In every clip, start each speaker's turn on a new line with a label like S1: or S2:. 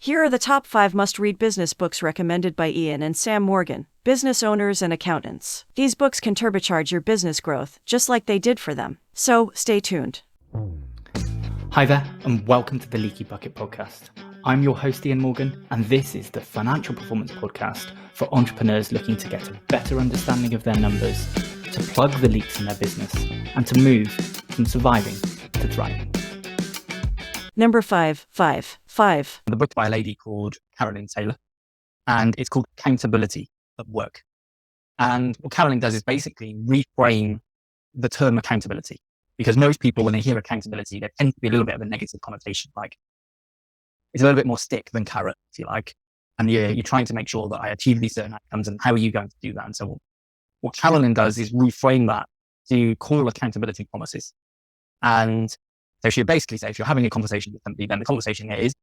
S1: Here are the top 5 must-read business books recommended by Ian and Sam Morgan, business owners and accountants. These books can turbocharge your business growth, just like they did for them. So, stay tuned.
S2: Hi there, and welcome to the Leaky Bucket Podcast. I'm your host, Ian Morgan, and this is the financial performance podcast for entrepreneurs looking to get a better understanding of their numbers, to plug the leaks in their business, and to move from surviving to thriving.
S1: Number 5.
S3: The book by a lady called Carolyn Taylor, and it's called Accountability at Work. And what Carolyn does is basically reframe the term accountability, because most people, when they hear accountability, there tends to be a little bit of a negative connotation, like it's a little bit more stick than carrot, if you like. And you're trying to make sure that I achieve these certain outcomes, and how are you going to do that? And so what Carolyn does is reframe that to call accountability promises. And so she'll basically say, if you're having a conversation with somebody, then the conversation is,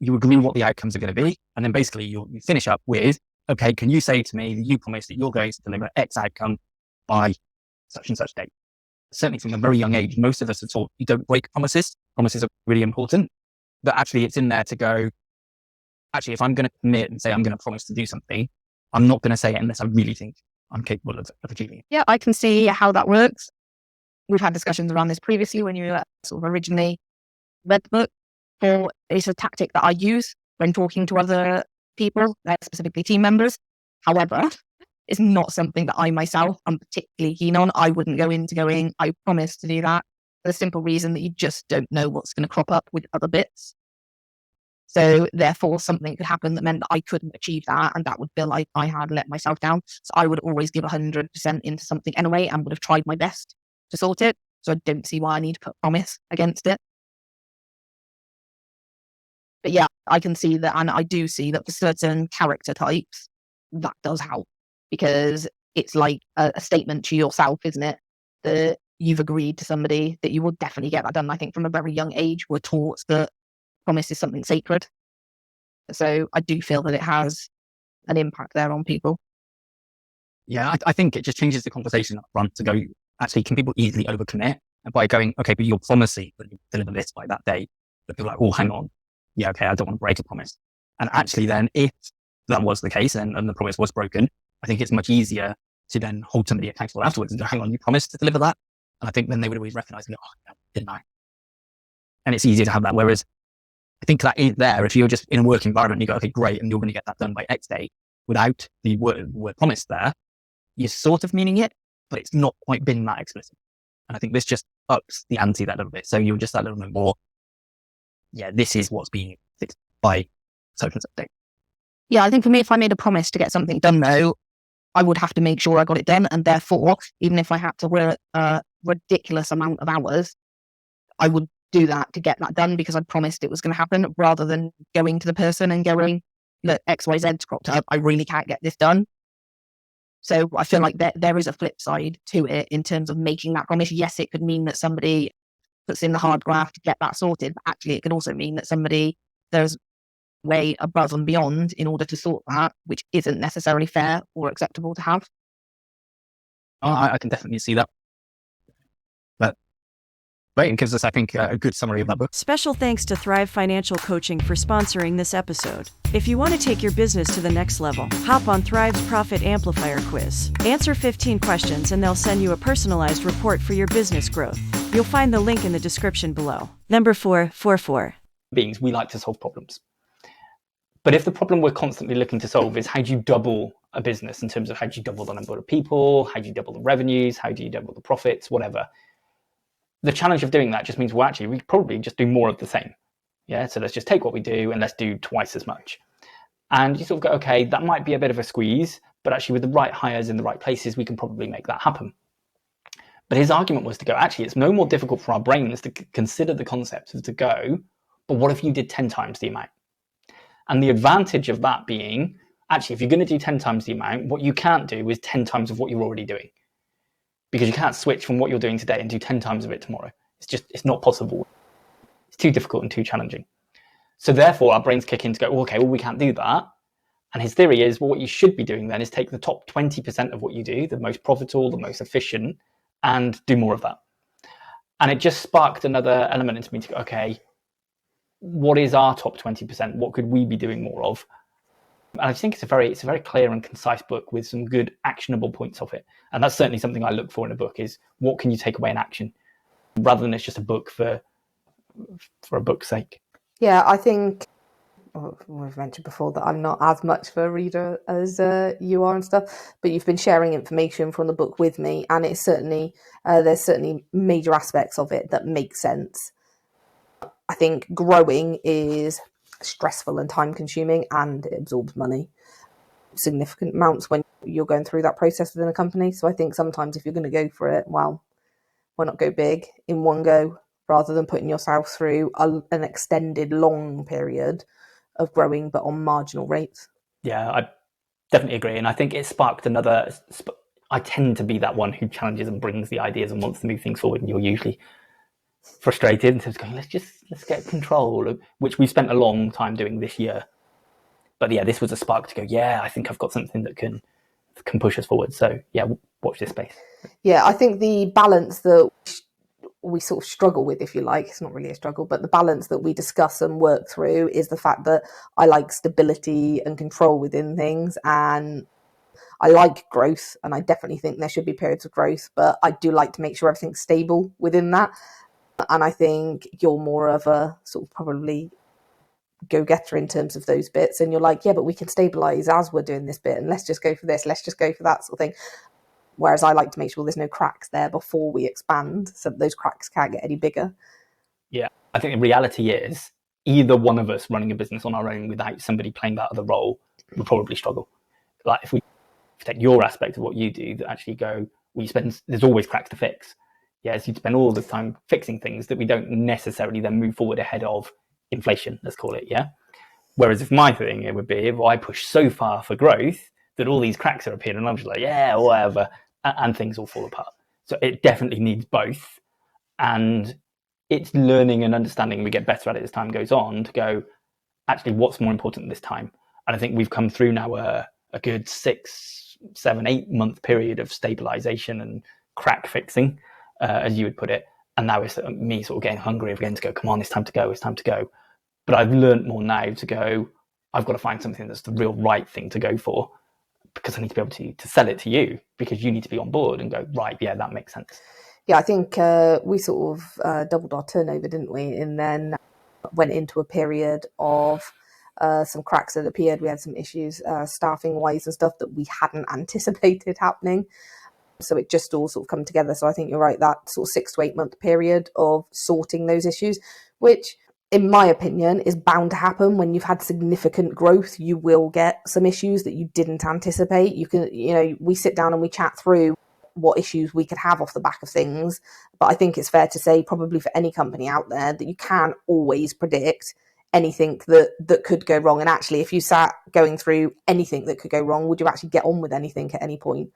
S3: you agree what the outcomes are going to be. And then basically you finish up with, okay, can you say to me that you promise that you're going to deliver X outcome by such and such date? Certainly from a very young age, most of us are taught you don't break promises. Promises are really important. But actually it's in there to go, actually, if I'm going to commit and say I'm going to promise to do something, I'm not going to say it unless I really think I'm capable of achieving it.
S4: Yeah, I can see how that works. We've had discussions around this previously when you sort of originally read the book. Or it's a tactic that I use when talking to other people, specifically team members. However, it's not something that I myself am particularly keen on. I wouldn't go into going, I promise to do that, for the simple reason that you just don't know what's going to crop up with other bits. So therefore, something could happen that meant that I couldn't achieve that, and that would feel like I had let myself down. So I would always give 100% into something anyway, and would have tried my best to sort it. So I don't see why I need to put promise against it. But yeah, I can see that, and I do see that for certain character types, that does help, because it's like a statement to yourself, isn't it? That you've agreed to somebody that you will definitely get that done. I think from a very young age, we're taught that promise is something sacred. So I do feel that it has an impact there on people.
S3: Yeah, I think it just changes the conversation up front to go, actually, can people easily overcommit? And by going, okay, but you're promising that you deliver this by that date, but people are like, oh, hang on. Yeah, okay, I don't want to break a promise. And actually then, if that was the case and the promise was broken, I think it's much easier to then hold somebody accountable afterwards and go, hang on, you promised to deliver that? And I think then they would always recognize, no, didn't I? And it's easier to have that. Whereas I think that is there. If you're just in a work environment, you go, okay, great, and you're going to get that done by X date without the word promise there, you're sort of meaning it, but it's not quite been that explicit. And I think this just ups the ante that little bit. So you're just that little bit more, yeah, this is what's being fixed by such and such date.
S4: Yeah, I think for me, if I made a promise to get something done, though, I would have to make sure I got it done. And therefore, even if I had to work a ridiculous amount of hours, I would do that to get that done because I promised it was going to happen, rather than going to the person and going, look, XYZ's cropped up, I really can't get this done. So I feel like there is a flip side to it in terms of making that promise. Yes, it could mean that somebody puts in the hard graft to get that sorted, but actually it could also mean that there's way above and beyond in order to sort that, which isn't necessarily fair or acceptable to have.
S3: I can definitely see that. But it gives us, I think, a good summary of that book.
S1: Special thanks to Thrive Financial Coaching for sponsoring this episode. If you want to take your business to the next level, hop on Thrive's Profit Amplifier quiz. Answer 15 questions and they'll send you a personalized report for your business growth. You'll find the link in the description below. Number 4.
S2: Beings, we like to solve problems. But if the problem we're constantly looking to solve is how do you double a business in terms of how do you double the number of people, how do you double the revenues, how do you double the profits, whatever. The challenge of doing that just means, we probably just do more of the same. Yeah, so let's just take what we do and let's do twice as much. And you sort of go, okay, that might be a bit of a squeeze, but actually with the right hires in the right places, we can probably make that happen. But his argument was to go, actually, it's no more difficult for our brains to consider the concept of to go, but what if you did 10 times the amount? And the advantage of that being, actually, if you're going to do 10 times the amount, what you can't do is 10 times of what you're already doing. Because you can't switch from what you're doing today and do 10 times of it tomorrow. It's not possible. It's too difficult and too challenging. So therefore, our brains kick in to go, okay, well, we can't do that. And his theory is, well, what you should be doing then is take the top 20% of what you do, the most profitable, the most efficient, and do more of that. And it just sparked another element into me to go, okay, what is our top 20%? What could we be doing more of? And I think it's a very clear and concise book with some good actionable points of it. And that's certainly something I look for in a book, is what can you take away in action, rather than it's just a book for a book's sake.
S5: Yeah, I think we've mentioned before that I'm not as much of a reader as you are and stuff, but you've been sharing information from the book with me, and it's certainly there's certainly major aspects of it that make sense. I think growing is stressful and time consuming, and it absorbs money, significant amounts, when you're going through that process within a company. So I think sometimes if you're going to go for it, well, why not go big in one go, rather than putting yourself through an extended long period of growing, but on marginal rates.
S2: Yeah, I definitely agree. And I think it sparked another, I tend to be that one who challenges and brings the ideas and wants to move things forward. And you're usually frustrated and going, let's get control, which we spent a long time doing this year. But yeah, this was a spark to go, yeah, I think I've got something that can push us forward. So yeah, watch this space.
S5: Yeah, I think the balance that we sort of struggle with, if you like, it's not really a struggle, but the balance that we discuss and work through is the fact that I like stability and control within things, and I like growth, and I definitely think there should be periods of growth, but I do like to make sure everything's stable within that. And I think you're more of a sort of probably go-getter in terms of those bits, and you're like, yeah, but we can stabilize as we're doing this bit, and let's just go for this, let's just go for that sort of thing. Whereas I like to make sure there's no cracks there before we expand, so that those cracks can't get any bigger.
S2: Yeah, I think the reality is either one of us running a business on our own without somebody playing that other role would probably struggle. Like if we take your aspect of what you do, that actually go, there's always cracks to fix. Yes, you'd spend all the time fixing things that we don't necessarily then move forward ahead of inflation, let's call it, yeah? Whereas if my thing, it would be if I push so far for growth that all these cracks are appearing and I'm just like, yeah, whatever, and things all fall apart. So it definitely needs both. And it's learning and understanding, we get better at it as time goes on, to go, actually, what's more important this time? And I think we've come through now a good 6, 7, 8 month period of stabilization and crack fixing, as you would put it. And now it's me sort of getting hungry again to go, come on, it's time to go. But I've learned more now to go, I've got to find something that's the real right thing to go for, because I need to be able to sell it to you, because you need to be on board and go, right, yeah, that makes sense.
S5: Yeah, I think we sort of doubled our turnover, didn't we? And then went into a period of some cracks that appeared. We had some issues staffing wise and stuff that we hadn't anticipated happening. So it just all sort of come together. So I think you're right, that sort of 6 to 8 month period of sorting those issues, which in my opinion is bound to happen when you've had significant growth. You will get some issues that you didn't anticipate. We sit down and we chat through what issues we could have off the back of things. But I think it's fair to say, probably for any company out there, that you can't always predict anything that could go wrong. And actually, if you sat going through anything that could go wrong, would you actually get on with anything at any point?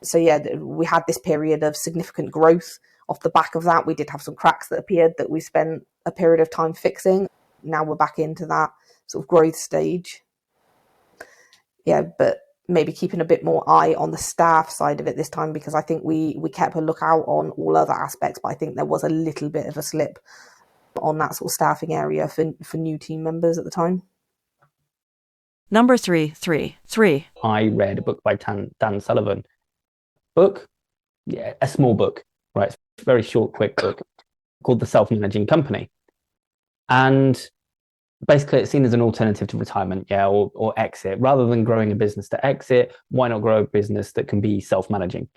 S5: So yeah, we had this period of significant growth. Off the back of that, we did have some cracks that appeared that we spent a period of time fixing. Now we're back into that sort of growth stage. Yeah, but maybe keeping a bit more eye on the staff side of it this time, because I think we kept a lookout on all other aspects, but I think there was a little bit of a slip on that sort of staffing area for new team members at the time.
S1: Number 3.
S2: I read a book by Dan Sullivan. A small book, right? It's a very short, quick book called The SelfManaging Company. And basically it's seen as an alternative to retirement, or exit. Rather than growing a business to exit, why not grow a business that can be self-managing?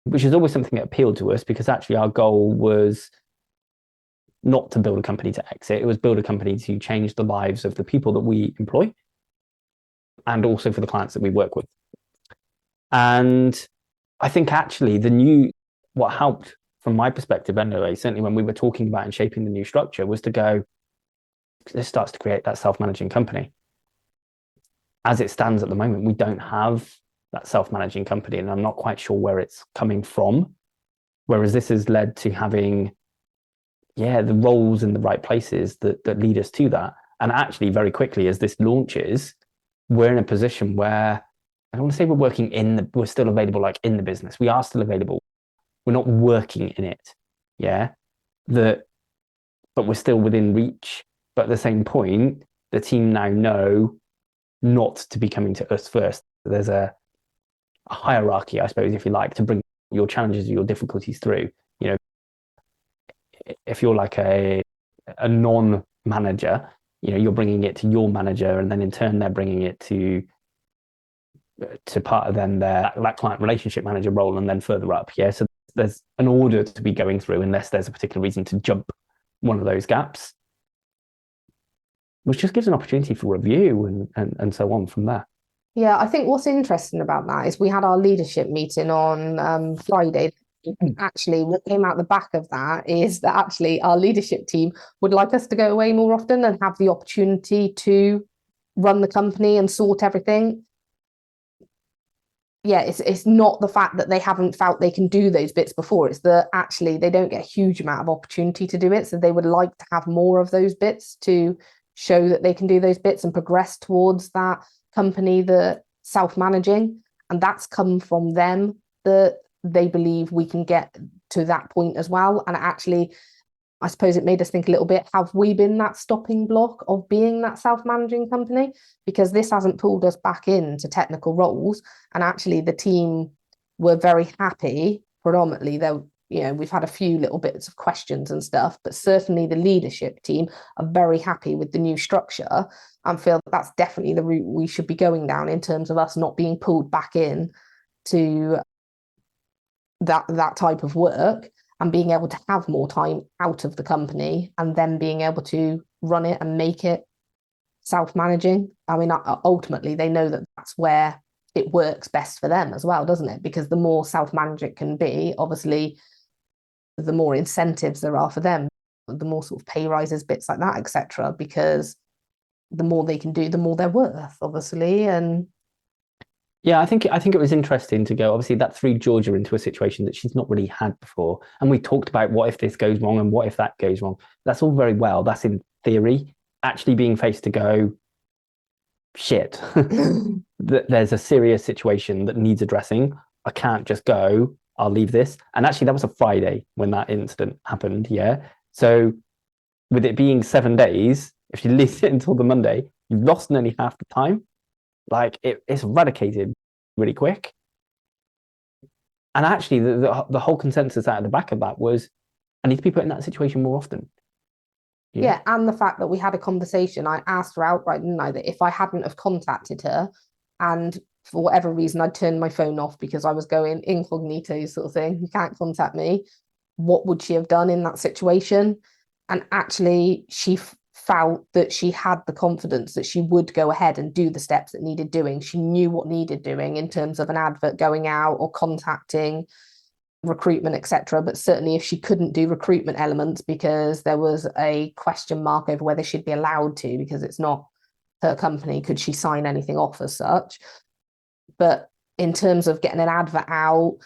S2: Which is always something that appealed to us, because actually our goal was not to build a company to exit. It was build a company to change the lives of the people that we employ, and also for the clients that we work with. And I think actually what helped from my perspective anyway, certainly when we were talking about and shaping the new structure, was to go, this starts to create that self-managing company. As it stands at the moment, we don't have that self-managing company, and I'm not quite sure where it's coming from. Whereas this has led to having, the roles in the right places that lead us to that. And actually very quickly, as this launches, we're in a position where, I don't want to say we're still available like in the business. We are still available. We're not working in it. But we're still within reach But at the same point, the team now know not to be coming to us first. There's a hierarchy, I suppose, if you like, to bring your challenges or your difficulties through. You know, if you're like a non-manager, you know, you're bringing it to your manager, and then in turn they're bringing it to part of then their that client relationship manager role, and then further up. Yeah, so there's an order to be going through, unless there's a particular reason to jump one of those gaps, which just gives an opportunity for review and so on from there.
S5: Yeah, I think what's interesting about that is we had our leadership meeting on Friday. Actually, what came out the back of that is that actually our leadership team would like us to go away more often and have the opportunity to run the company and sort everything. Yeah, it's not the fact that they haven't felt they can do those bits before. It's that actually they don't get a huge amount of opportunity to do it. So they would like to have more of those bits to show that they can do those bits and progress towards that company, the self-managing. And that's come from them, that they believe we can get to that point as well. And actually, I suppose it made us think a little bit, have we been that stopping block of being that self-managing company? Because this hasn't pulled us back into technical roles. And actually the team were very happy, predominantly. We've had a few little bits of questions and stuff, but certainly the leadership team are very happy with the new structure and feel that's definitely the route we should be going down, in terms of us not being pulled back in to that type of work, and being able to have more time out of the company and then being able to run it and make it self-managing. I mean, ultimately, they know that that's where it works best for them as well, doesn't it? Because the more self-managed it can be, obviously, the more incentives there are for them, the more sort of pay rises, bits like that, etc. Because the more they can do, the more they're worth, obviously. And
S2: yeah, I think it was interesting to go. Obviously, that threw Georgia into a situation that she's not really had before. And we talked about what if this goes wrong and what if that goes wrong. That's all very well. That's in theory. Actually being faced to go, shit, there's a serious situation that needs addressing. I can't just go, I'll leave this. And actually, that was a Friday when that incident happened. Yeah. So with it being 7 days, if you leave it until the Monday, you've lost nearly half the time. Like it's eradicated really quick. And actually, the whole consensus out of the back of that was, I need to be put in that situation more often.
S5: Yeah, and the fact that we had a conversation, I asked her outright, didn't I, that if I hadn't have contacted her, and for whatever reason I'd turned my phone off because I was going incognito sort of thing, you can't contact me, what would she have done in that situation? And actually, she felt that she had the confidence that she would go ahead and do the steps that needed doing. She knew what needed doing in terms of an advert going out or contacting, recruitment, etc. But certainly if she couldn't do recruitment elements because there was a question mark over whether she'd be allowed to, because it's not her company, could she sign anything off as such? But in terms of getting an advert out,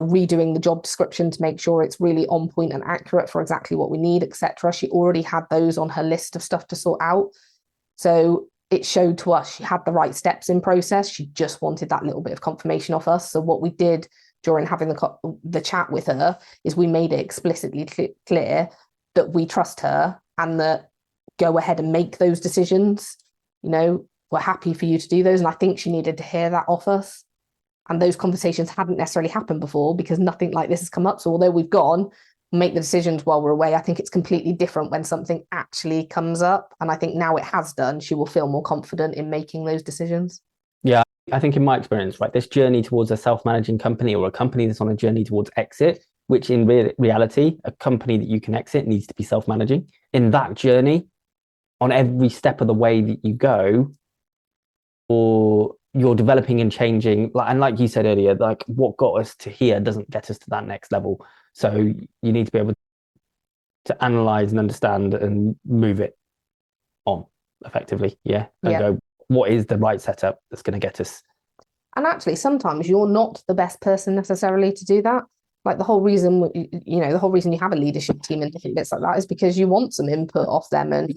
S5: redoing the job description to make sure it's really on point and accurate for exactly what we need, etc., she already had those on her list of stuff to sort out. So it showed to us she had the right steps in process. She just wanted that little bit of confirmation off us. So what we did during having the chat with her is we made it explicitly clear that we trust her and that go ahead and make those decisions. We're happy for you to do those. And I think she needed to hear that off us. And those conversations hadn't necessarily happened before because nothing like this has come up. So although we've gone, make the decisions while we're away, I think it's completely different when something actually comes up. And I think now it has done, she will feel more confident in making those decisions.
S2: Yeah, I think in my experience, right, this journey towards a self-managing company or a company that's on a journey towards exit, which in reality, a company that you can exit needs to be self-managing. In that journey, on every step of the way that you go, or you're developing and changing, and like you said earlier, like what got us to here doesn't get us to that next level. So you need to be able to analyze and understand and move it on effectively. Yeah. And go, what is the right setup that's going to get us?
S5: And actually, sometimes you're not the best person necessarily to do that. Like the whole reason you have a leadership team and different bits like that is because you want some input off them and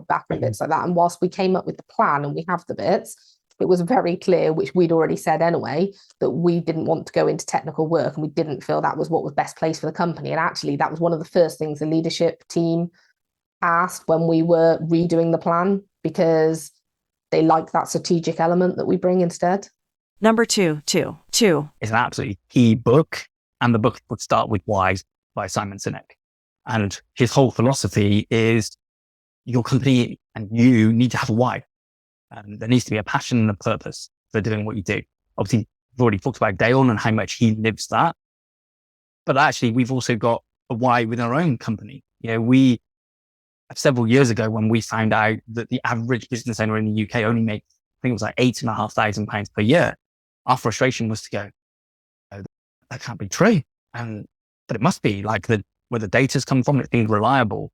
S5: back and bits like that. And whilst we came up with the plan and we have the bits, it was very clear, which we'd already said anyway, that we didn't want to go into technical work and we didn't feel that was what was best placed for the company. And actually, that was one of the first things the leadership team past when we were redoing the plan because they like that strategic element that we bring instead.
S1: Number two.
S3: It's an absolutely key book, and the book would start with Why by Simon Sinek. And his whole philosophy is your company and you need to have a why. There needs to be a passion and a purpose for doing what you do. Obviously, we've already talked about Dale and how much he lives that. But actually, we've also got a why within our own company. We several years ago when we found out that the average business owner in the UK only makes, I think it was like £8,500 per year. Our frustration was to go, oh, that can't be true. But it must be like where the data's come from, it's being reliable.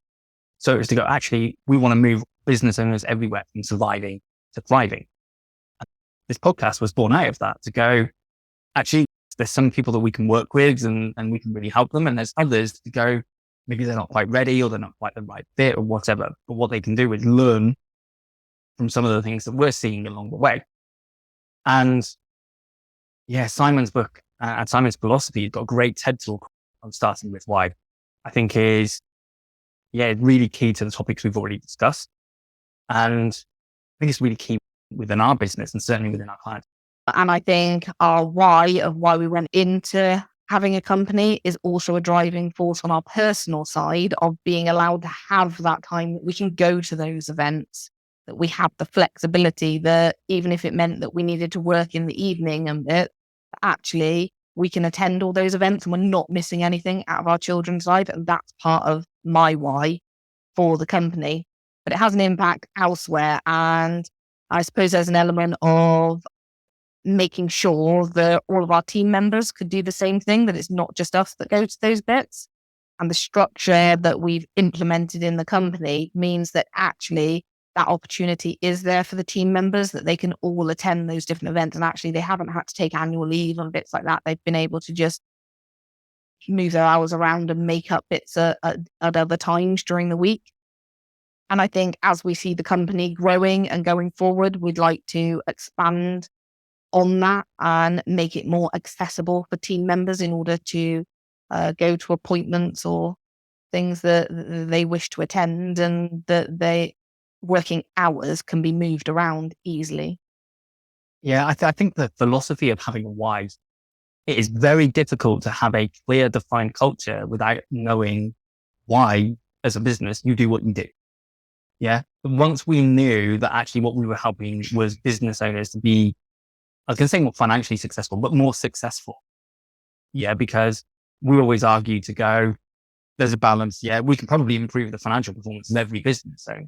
S3: So it's to go, actually, we want to move business owners everywhere from surviving to thriving. And this podcast was born out of that, to go, actually, there's some people that we can work with and we can really help them. And there's others to go, maybe they're not quite ready or they're not quite the right fit or whatever. But what they can do is learn from some of the things that we're seeing along the way. And yeah, Simon's book and Simon's philosophy, he's got a great TED talk on starting with why, I think is, really key to the topics we've already discussed. And I think it's really key within our business and certainly within our clients.
S4: And I think our why of why we went into having a company is also a driving force on our personal side of being allowed to have that time that we can go to those events, that we have the flexibility that even if it meant that we needed to work in the evening and bit, actually we can attend all those events and we're not missing anything out of our children's life. And that's part of my why for the company. But it has an impact elsewhere. And I suppose there's an element of making sure that all of our team members could do the same thing, that it's not just us that go to those bits. And the structure that we've implemented in the company means that actually that opportunity is there for the team members, that they can all attend those different events. And actually they haven't had to take annual leave and bits like that. They've been able to just move their hours around and make up bits at other times during the week. And I think as we see the company growing and going forward, we'd like to expand on that and make it more accessible for team members in order to go to appointments or things that they wish to attend, and that they working hours can be moved around easily.
S3: Yeah, I think the philosophy of having a why, it is very difficult to have a clear, defined culture without knowing why, as a business, you do what you do. Yeah. But once we knew that actually what we were helping was business owners to be, I was going to say more financially successful, but more successful. Yeah. Because we always argue to go, there's a balance. Yeah. We can probably improve the financial performance of every business owner,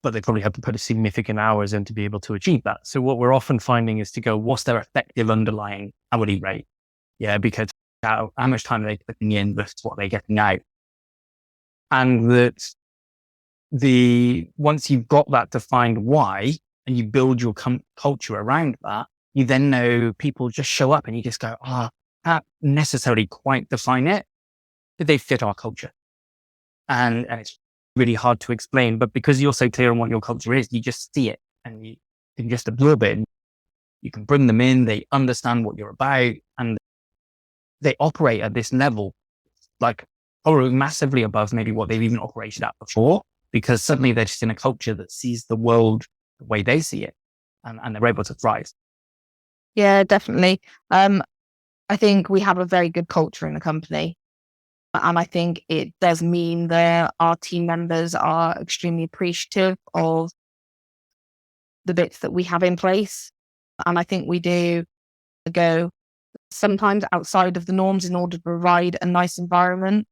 S3: but they probably have to put a significant hours in to be able to achieve that. So what we're often finding is to go, what's their effective underlying hourly rate? Yeah. Because how much time are they putting in versus what they're getting out? And that once you've got that defined why and you build your culture around that, you then know people just show up and you just go, can't necessarily quite define it, but they fit our culture. And it's really hard to explain, but because you're so clear on what your culture is, you just see it and you can just absorb it. And you can bring them in, they understand what you're about, and they operate at this level, like probably massively above maybe what they've even operated at before, because suddenly they're just in a culture that sees the world the way they see it, and they're able to thrive.
S4: Yeah, definitely. I think we have a very good culture in the company. And I think it does mean that our team members are extremely appreciative of the bits that we have in place. And I think we do go sometimes outside of the norms in order to provide a nice environment.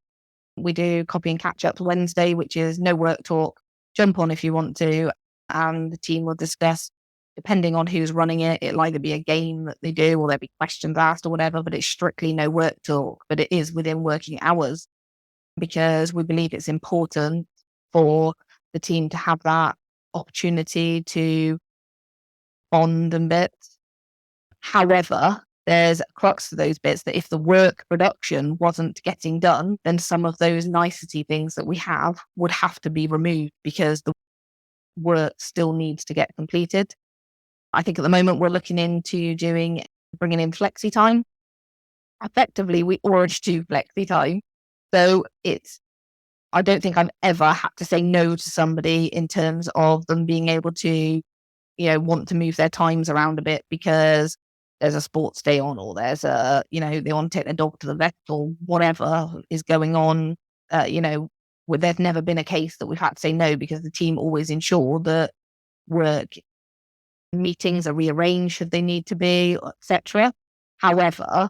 S4: We do copy and catch up Wednesday, which is no work talk. Jump on if you want to. And the team will discuss, depending on who's running it. It'll either be a game that they do or there'll be questions asked or whatever, but it's strictly no work talk. But it is within working hours, because we believe it's important for the team to have that opportunity to bond and bits. However, there's a crux to those bits that if the work production wasn't getting done, then some of those nicety things that we have would have to be removed because the work still needs to get completed. I think at the moment we're looking into bringing in flexi time. Effectively, we already do flexi time. So I don't think I've ever had to say no to somebody in terms of them being able to, want to move their times around a bit because there's a sports day on, or there's they want to take their dog to the vet, or whatever is going on. There's never been a case that we've had to say no, because the team always ensure that work meetings are rearranged should they need to be, etc. However,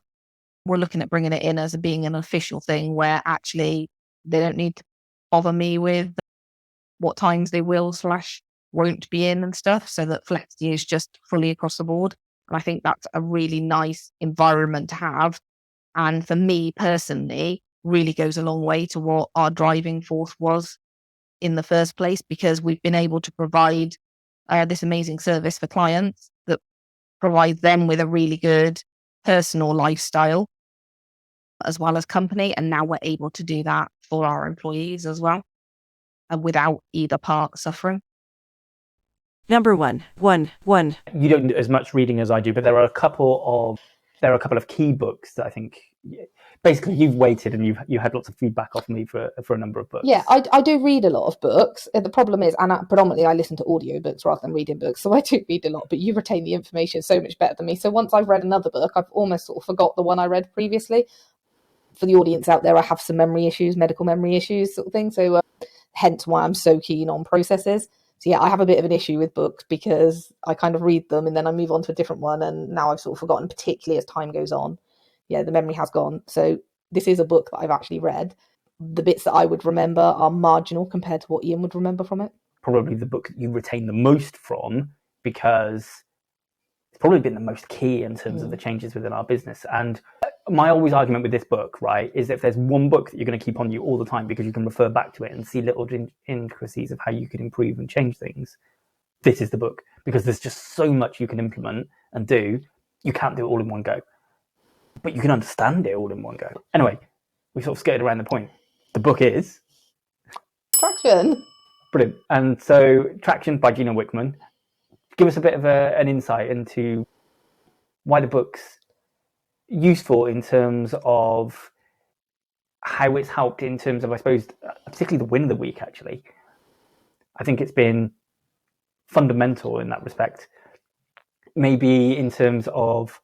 S4: we're looking at bringing it in as being an official thing where actually they don't need to bother me with what times they will / won't be in and stuff, so that flexi is just fully across the board. And I think that's a really nice environment to have. And for me personally, really goes a long way to what our driving force was in the first place, because we've been able to provide this amazing service for clients that provides them with a really good personal lifestyle as well as company. And now we're able to do that for our employees as well, and without either part suffering.
S1: Number one.
S2: You don't do as much reading as I do, but there are a couple of key books that I think basically you've waited and you had lots of feedback off me for a number of books.
S5: Yeah, I do read a lot of books. The problem is, predominantly I listen to audio books rather than reading books, so I do read a lot, but you retain the information so much better than me. So once I've read another book, I've almost sort of forgot the one I read previously. For the audience out there, I have some medical memory issues sort of thing, so hence why I'm so keen on processes. So yeah, I have a bit of an issue with books because I kind of read them and then I move on to a different one, and now I've sort of forgotten, particularly as time goes on. Yeah, the memory has gone. So this is a book that I've actually read. The bits that I would remember are marginal compared to what Ian would remember from it.
S2: Probably the book that you retain the most from, because it's probably been the most key in terms of the changes within our business. And my always argument with this book, right, is if there's one book that you're going to keep on you all the time because you can refer back to it and see little intricacies of how you can improve and change things, this is the book, because there's just so much you can implement and do. You can't do it all in one go, but you can understand it all in one go. Anyway, we sort of skirted around the point. The book is
S5: Traction.
S2: Brilliant. And so Traction by Gina Wickman. Give us a bit of an insight into why the book's useful in terms of how it's helped in terms of, I suppose, particularly the win of the week, actually. I think it's been fundamental in that respect. Maybe in terms of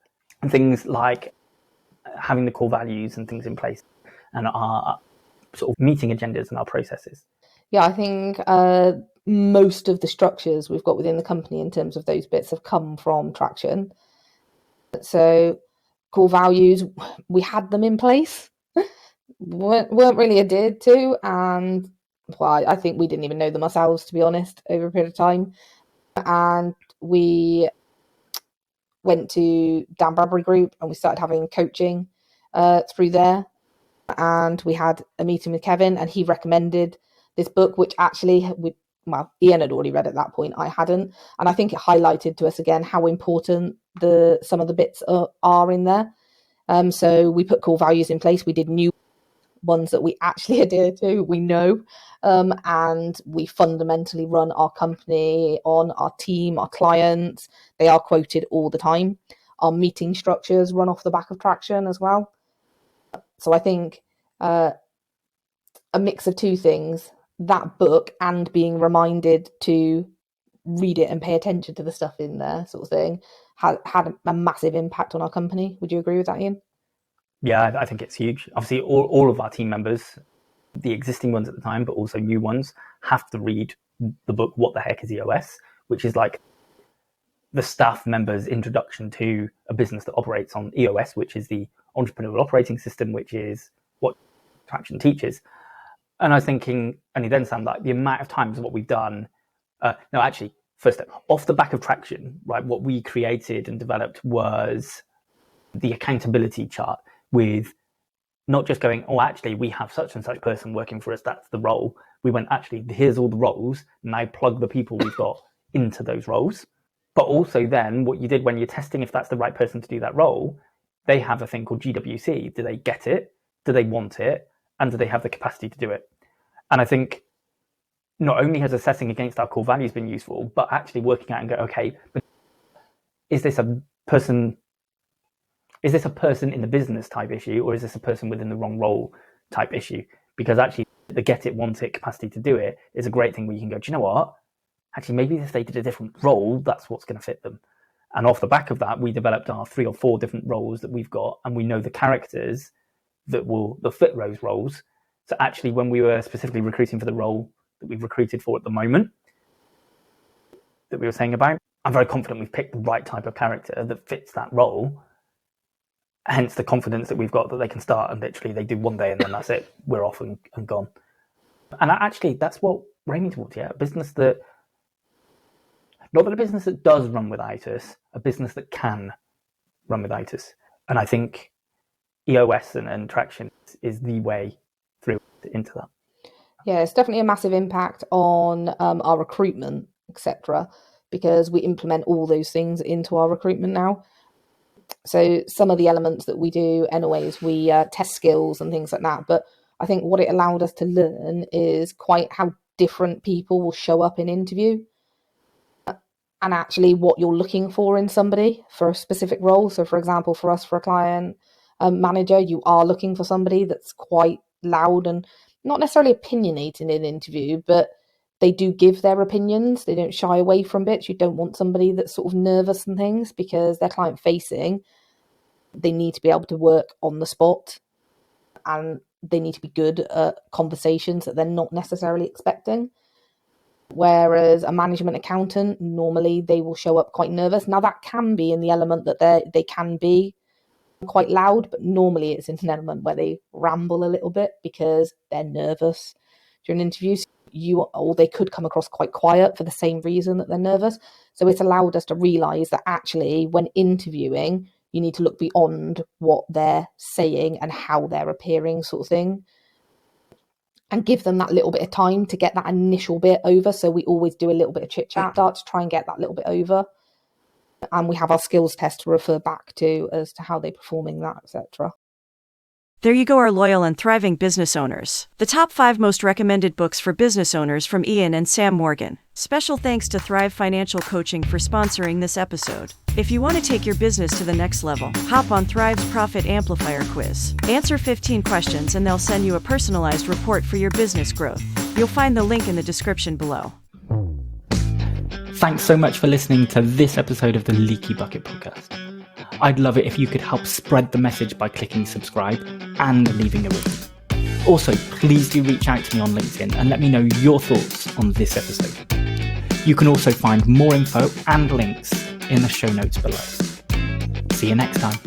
S2: things like having the core values and things in place and our sort of meeting agendas and our processes.
S5: Yeah, I think most of the structures we've got within the company in terms of those bits have come from Traction. So core values, we had them in place, weren't really adhered to, and well, I think we didn't even know them ourselves, to be honest, over a period of time. And we went to Dan Bradbury Group and we started having coaching through there. And we had a meeting with Kevin and he recommended this book, which actually Ian had already read at that point. I hadn't. And I think it highlighted to us again how important some of the bits are in there. So we put core values in place. We did new ones that we actually adhere to, we know. And we fundamentally run our company on our team, our clients. They are quoted all the time. Our meeting structures run off the back of Traction as well. So I think a mix of two things, that book and being reminded to read it and pay attention to the stuff in there sort of thing, had a massive impact on our company. Would you agree with that, Ian?
S2: Yeah, I think it's huge. Obviously, all of our team members, the existing ones at the time, but also new ones, have to read the book, What the Heck is EOS, which is like the staff members' introduction to a business that operates on EOS, which is the entrepreneurial operating system, which is what Traction teaches. And I was thinking, only then, Sam, like the amount of times what we've done. No, actually, first step, off the back of Traction, right? What we created and developed was the accountability chart with not just going, oh, actually, we have such and such person working for us. That's the role. We went, actually, here's all the roles. Now plug the people we've got into those roles. But also then what you did when you're testing if that's the right person to do that role, they have a thing called GWC. Do they get it? Do they want it? And do they have the capacity to do it? And I think not only has assessing against our core values been useful, but actually working out and go, okay, but is this a person in the business type issue, or is this a person within the wrong role type issue? Because actually the get it, want it capacity to do it is a great thing where you can go, do you know what? Actually, maybe if they did a different role, that's what's going to fit them. And off the back of that, we developed our 3 or 4 different roles that we've got, and we know the characters that fit those roles. So actually, when we were specifically recruiting for the role that we've recruited for at the moment, that we were saying about, I'm very confident we've picked the right type of character that fits that role. Hence the confidence that we've got that they can start and literally they do one day and then that's it. We're off and gone. And actually, that's what we're aiming towards. Yeah, a business that, not that a business that does run without us, a business that can run without us. And I think EOS and Traction is the way through into that.
S5: Yeah, it's definitely a massive impact on our recruitment, etc., because we implement all those things into our recruitment now. So some of the elements that we do anyways, we test skills and things like that. But I think what it allowed us to learn is quite how different people will show up in interview and actually what you're looking for in somebody for a specific role. So for example, for us, for a client manager, you are looking for somebody that's quite loud and not necessarily opinionated in an interview, but they do give their opinions. They don't shy away from bits. You don't want somebody that's sort of nervous and things because they're client facing. They need to be able to work on the spot and they need to be good at conversations that they're not necessarily expecting. Whereas a management accountant, normally they will show up quite nervous. Now that can be in the element that they can be quite loud, but normally it's in an element where they ramble a little bit because they're nervous during interviews. Or they could come across quite quiet for the same reason that they're nervous. So it's allowed us to realise that actually when interviewing, you need to look beyond what they're saying and how they're appearing sort of thing. And give them that little bit of time to get that initial bit over. So we always do a little bit of chit chat to try and get that little bit over. And we have our skills test to refer back to as to how they're performing that, etc.
S1: There you go, our loyal and thriving business owners. The top 5 most recommended books for business owners from Ian and Sam Morgan. Special thanks to Thrive Financial Coaching for sponsoring this episode. If you want to take your business to the next level, hop on Thrive's Profit Amplifier quiz. Answer 15 questions and they'll send you a personalized report for your business growth. You'll find the link in the description below.
S2: Thanks so much for listening to this episode of the Leaky Bucket Podcast. I'd love it if you could help spread the message by clicking subscribe and leaving a review. Also, please do reach out to me on LinkedIn and let me know your thoughts on this episode. You can also find more info and links in the show notes below. See you next time.